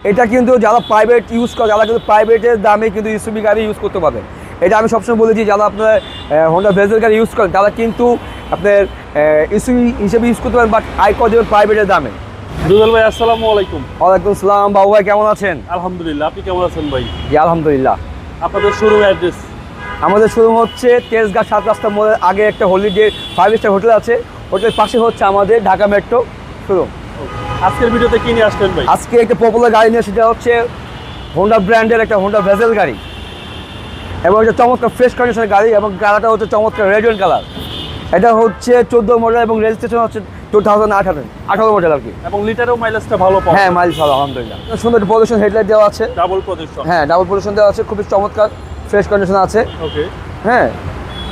এটা কিন্তু যারা প্রাইভেট ইউজ করে, যারা কিন্তু প্রাইভেটের দামে কিন্তু ইসুবি গাড়ি ইউজ করতে পারবেন। এটা আমি সবসময় বলেছি, যারা আপনার হোন্ডা ভেজেল গাড়ি ইউজ করেন তারা কিন্তু আপনার ইসুবি হিসেবে ইউজ করতে পারেন, বাট আইকো দেবেন প্রাইভেটের দামে। রুবেল ভাই আসসালামু আলাইকুম। ওয়ালাইকুম আসসালাম। বাবু ভাই কেমন আছেন? আলহামদুলিল্লাহ, আপনি কেমন আছেন ভাই? জি আলহামদুলিল্লাহ। আপনাদের শোরুম অ্যাড্রেস? আমাদের শোরুম হচ্ছে তেজগাঁ 7 রাস্তা মোড়ের আগে একটা হলিডে 5 স্টার হোটেল আছে, হোটেলের পাশে হচ্ছে আমাদের ঢাকা মেট্রো শোরুম। আজকের ভিডিওতে কি নিয়ে আসবেন ভাই? আজকে একটা পপুলার গাড়ি নিয়ে, সেটা হচ্ছে হোন্ডা ব্র্যান্ডের একটা হোন্ডা ভেজেল গাড়ি, এবং এটা চমৎকার ফ্রেশ কন্ডিশনের গাড়ি, এবং কালারটা হচ্ছে চমৎকার রেড ওয়াইন কালার। এটা হচ্ছে 14 মডেল এবং রেজিস্ট্রেশন হচ্ছে 2018 মডেল আর কি। এবং লিটারও মাইলেজটা ভালো পাবেন? হ্যাঁ মাইলেজ ভালো আলহামদুলিল্লাহ। সুন্দর পজিশন হেডলাইট দেওয়া আছে, ডাবল পজিশন। হ্যাঁ ডাবল পজিশন দেওয়া আছে, খুবই চমৎকার ফ্রেশ কন্ডিশন আছে। ওকে, হ্যাঁ,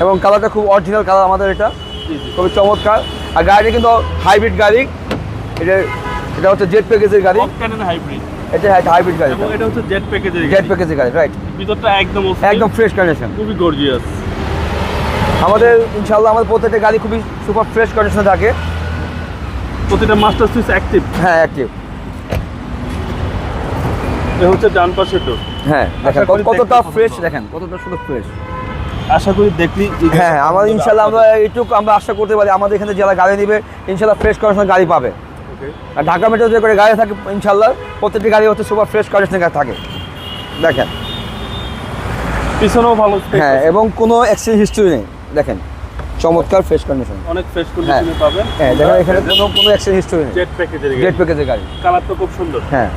এবং কালারটা খুব অরিজিনাল কালার আমাদের, এটা জি জি, খুবই চমৎকার। আর গাড়িটা কিন্তু হাইব্রিড গাড়ি, এটা হচ্ছে জেট প্যাকেজের গাড়ি। অকটেন হাইব্রিড, এটা হাইব্রিড গাড়ি, এবং এটা হচ্ছে জেট প্যাকেজের গাড়ি। জেট প্যাকেজের গাড়ি, রাইট। ভিতরটা একদম ফ্রেশ কন্ডিশন, খুবই গর্জিয়াস। আমাদের ইনশাআল্লাহ আমাদের প্রত্যেকটা গাড়ি খুবই সুপার ফ্রেশ কন্ডিশনে থাকে। প্রতিটা মাস্টার সুইচ অ্যাক্টিভ? হ্যাঁ অ্যাক্টিভ। এটা হচ্ছে ডান পাশের ডোর। হ্যাঁ দেখেন আশা করি কতটা দেখতে ফ্রেশ, পছন্দ। দেখেন কতটা সুন্দর ফ্রেশ। আশা করি দেখলি হ্যাঁ আমাদের ইনশাআল্লাহ আমরা এইটুকু আমরা আশা করতে পারি, আমাদের এখানে যারা গাড়ি নেবে ইনশাআল্লাহ ফ্রেশ কন্ডিশনের গাড়ি পাবে। ওকে, আর ঢাকা মেট্রো যে করে গাড়ি থাকে ইনশাআল্লাহ প্রত্যেকটি গাড়ি হচ্ছে সুপার ফ্রেশ কন্ডিশনের গাড়ি থাকে। দেখেন পিছনেও ভালো স্পেস হ্যাঁ, আছে। এবং কোনো অ্যাক্সিডেন্ট হিস্ট্রি নেই, দেখেন চমৎকার ফ্রেশ কন্ডিশন। অনেক ফ্রেশ কন্ডিশনে পাবেন। হ্যাঁ দেখেন এখানে কোনো অ্যাক্সিডেন্ট হিস্ট্রি নেই, জেট প্যাকেজের জেট গাড়ি। প্যাকেজের গাড়ি। কালারটা খুব সুন্দর, হ্যাঁ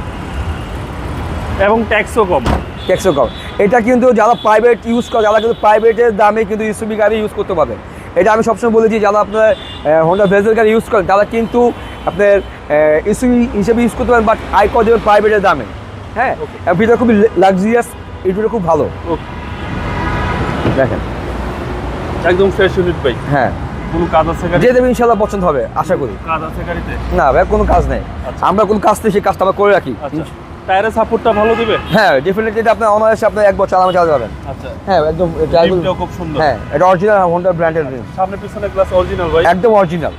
এবং ট্যাক্সও কম। ট্যাক্সও কম। এটা কিন্তু যারা প্রাইভেট ইউজ করে, যারা কিন্তু প্রাইভেটের দামে কিন্তু ইসুবি গাড়ি ইউজ করতে পারবেন। এটা আমি সবসময় বলেছি, যারা আপনার হোন্ডা ভেজেল গাড়ি ইউজ করেন তারা কিন্তু আপনার ইসুবি হিসেবে ইউজ করতে পারেন, বাট আইকো দেবেন প্রাইভেটের দামে। হ্যাঁ, এবং ভিতরে খুবই লাক্সারিয়াস, এটা খুব ভালো। দেখেন একদম ফ্রেশ ইউনিট ভাই। হ্যাঁ, কোনো কাজ আছে গাড়ি? যে দেবে ইনশাআল্লাহ পছন্দ হবে আশা করি। কাজ আছে গাড়িতে? না ভাই কোনো কাজ নেই, আচ্ছা। আমরা কোন কাজ নেই সেই কাজটা আমরা করে রাখি। আচ্ছা, টায়ারের সাপোর্টটা ভালো দিবে? হ্যাঁ ডেফিনেটলি, এটা আপনার অনায়াসে আপনার 1 বছর আরামে চালাতে পারবেন। আচ্ছা, হ্যাঁ একদম রিমটাও খুব সুন্দর। হ্যাঁ এটা অরিজিনাল হোন্ডা ব্র্যান্ডের রিম, সামনে পিছনে গ্লাস অরিজিনাল ভাই? একদম অরিজিনাল।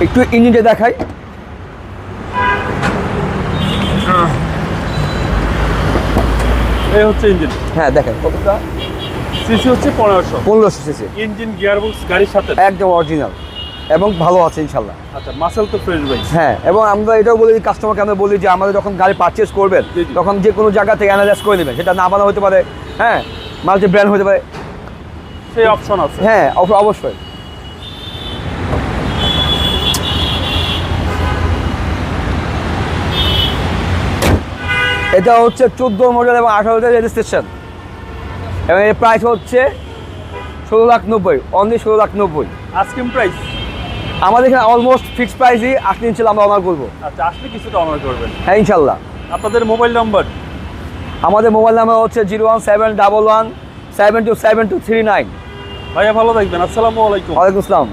একটু ইঞ্জিনটা দেখাই। এই হচ্ছে ইঞ্জিন। হ্যাঁ দেখেন কতটা, সিসি হচ্ছে 1500 সিসি, ইঞ্জিন গিয়ারবক্স গাড়ির সাথে একদম অরিজিনাল এবং ভালো আছে ইনশাল্লাহ। আচ্ছা, মাসেল তো ফ্রেশ ভাই। হ্যাঁ, এবং আমরা এটাও বলি কাস্টমারকে, আমরা বলি যে আমাদের যখন গাড়ি পারচেস করবেন জি, জি। তখন যে কোনো জায়গা থেকে অ্যানালাইজ করে নেবেন, সেটা না বানা হতে পারে, হ্যাঁ মাল্টি ব্র্যান্ড হতে পারে, সেই অপশন আছে। হ্যাঁ অবশ্যই। এটা হচ্ছে 14 মডেল এবং 18 রেজিস্ট্রেশন, এবং এর প্রাইস হচ্ছে 16,90,000, অনলি 16,90,000। Asking price? আমাদের এখানে অলমোস্ট ফিক্সড প্রাইসই আসলে ইনশাল্লাহ আমরা অনার করবো। আচ্ছা, আসলে কিছুটা অনার করবেন? হ্যাঁ ইনশাল্লাহ। আপনাদের মোবাইল নাম্বার? আমাদের মোবাইল নাম্বার হচ্ছে 01711 727239। ভাইয়া ভালো থাকবেন, আসসালামু আলাইকুম। ওয়ালাইকুম আসসালাম।